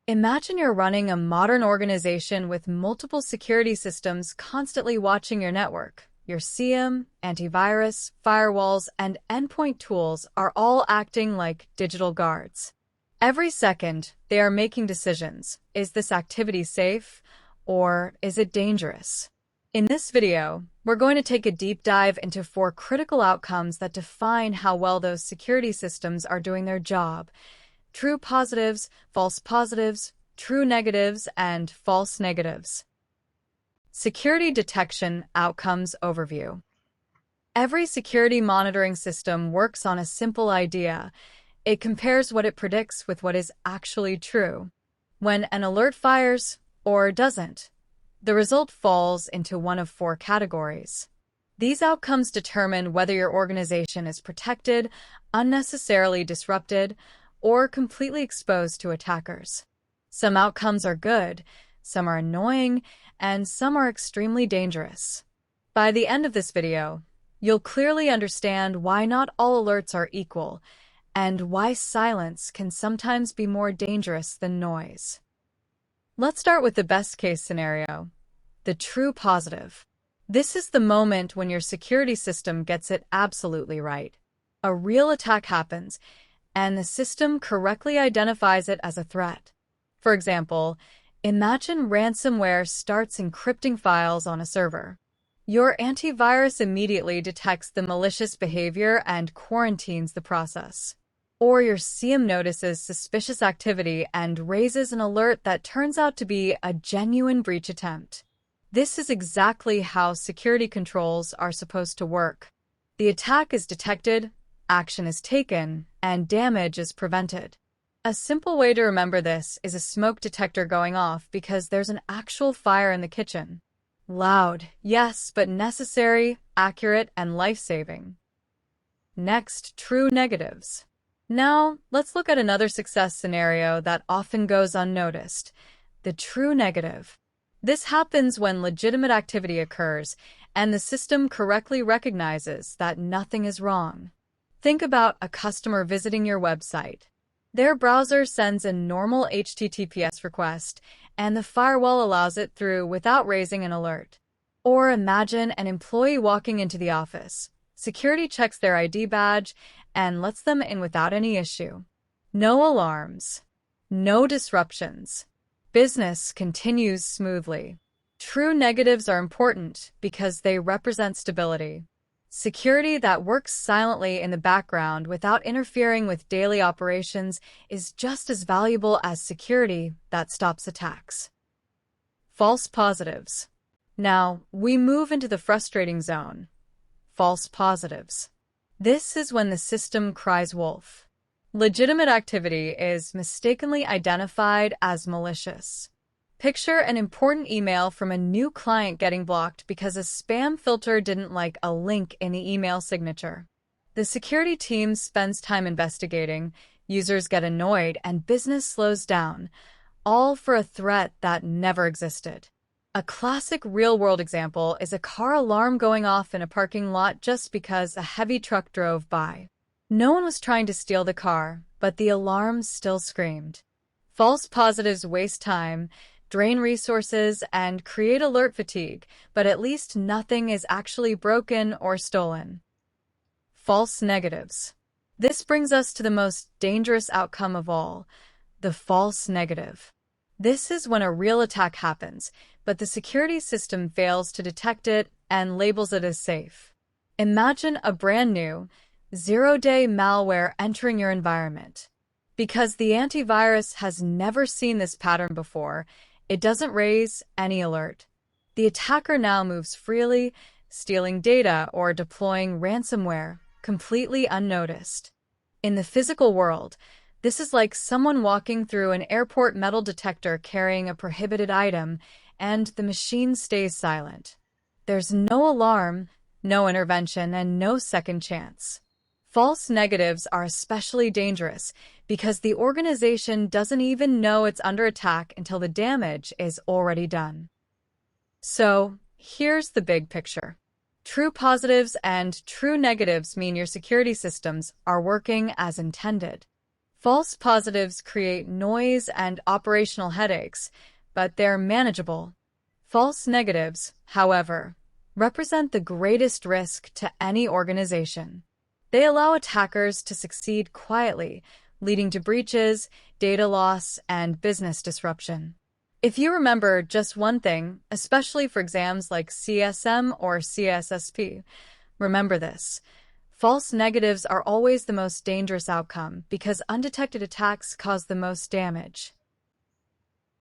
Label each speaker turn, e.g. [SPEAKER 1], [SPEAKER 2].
[SPEAKER 1] Imagine you're running a modern organization with multiple security systems constantly watching your network. Your SIEM, antivirus, firewalls, and endpoint tools are all acting like digital guards. Every second, they are making decisions. Is this activity safe, or is it dangerous? In this video, we're going to take a deep dive into 4 critical outcomes that define how well those security systems are doing their job. True positives, true negatives, and false negatives. Security Detection Outcomes Overview. Every security monitoring system works on a simple idea. It compares what it predicts with what is actually true. When an alert fires, or doesn't, the result falls into one of 4 categories. These outcomes determine whether your organization is protected, unnecessarily disrupted, or completely exposed to attackers. Some outcomes are good, some are annoying, and some are extremely dangerous. By the end of this video, you'll clearly understand why not all alerts are equal, and why silence can sometimes be more dangerous than noise. Let's start with the best-case scenario, the true positive. This is the moment when your security system gets it absolutely right. A real attack happens, and the system correctly identifies it as a threat. For example, imagine ransomware starts encrypting files on a server. Your antivirus immediately detects the malicious behavior and quarantines the process. Or your SIEM notices suspicious activity and raises an alert that turns out to be a genuine breach attempt. This is exactly how security controls are supposed to work. The attack is detected, action is taken, and damage is prevented. A simple way to remember this is a smoke detector going off because there's an actual fire in the kitchen. Loud, yes, but necessary, accurate, and life-saving. Next, true negatives. Now, let's look at another success scenario that often goes unnoticed, the true negative. This happens when legitimate activity occurs and the system correctly recognizes that nothing is wrong. Think about a customer visiting your website. Their browser sends a normal HTTPS request, and the firewall allows it through without raising an alert. Or imagine an employee walking into the office. Security checks their ID badge and lets them in without any issue. No alarms. No disruptions. Business continues smoothly. True negatives are important because they represent stability. Security that works silently in the background without interfering with daily operations is just as valuable as security that stops attacks. False positives. Now, we move into the frustrating zone. False positives. This is when the system cries wolf. Legitimate activity is mistakenly identified as malicious. Picture an important email from a new client getting blocked because a spam filter didn't like a link in the email signature. The security team spends time investigating, users get annoyed, and business slows down, all for a threat that never existed. A classic real-world example is a car alarm going off in a parking lot just because a heavy truck drove by. No one was trying to steal the car, but the alarm still screamed. False positives waste time, drain resources, and create alert fatigue, but at least nothing is actually broken or stolen. False negatives. This brings us to the most dangerous outcome of all, the false negative. This is when a real attack happens, but the security system fails to detect it and labels it as safe. Imagine a brand new, zero-day malware entering your environment. Because the antivirus has never seen this pattern before, it doesn't raise any alert. The attacker now moves freely, stealing data or deploying ransomware, completely unnoticed. In the physical world, this is like someone walking through an airport metal detector carrying a prohibited item, and the machine stays silent. There's no alarm, no intervention, and no second chance. False negatives are especially dangerous because the organization doesn't even know it's under attack until the damage is already done. So, here's the big picture. True positives and true negatives mean your security systems are working as intended. False positives create noise and operational headaches, but they're manageable. False negatives, however, represent the greatest risk to any organization. They allow attackers to succeed quietly, leading to breaches, data loss, and business disruption. If you remember just one thing, especially for exams like CISM or CISSP, remember this. False negatives are always the most dangerous outcome because undetected attacks cause the most damage.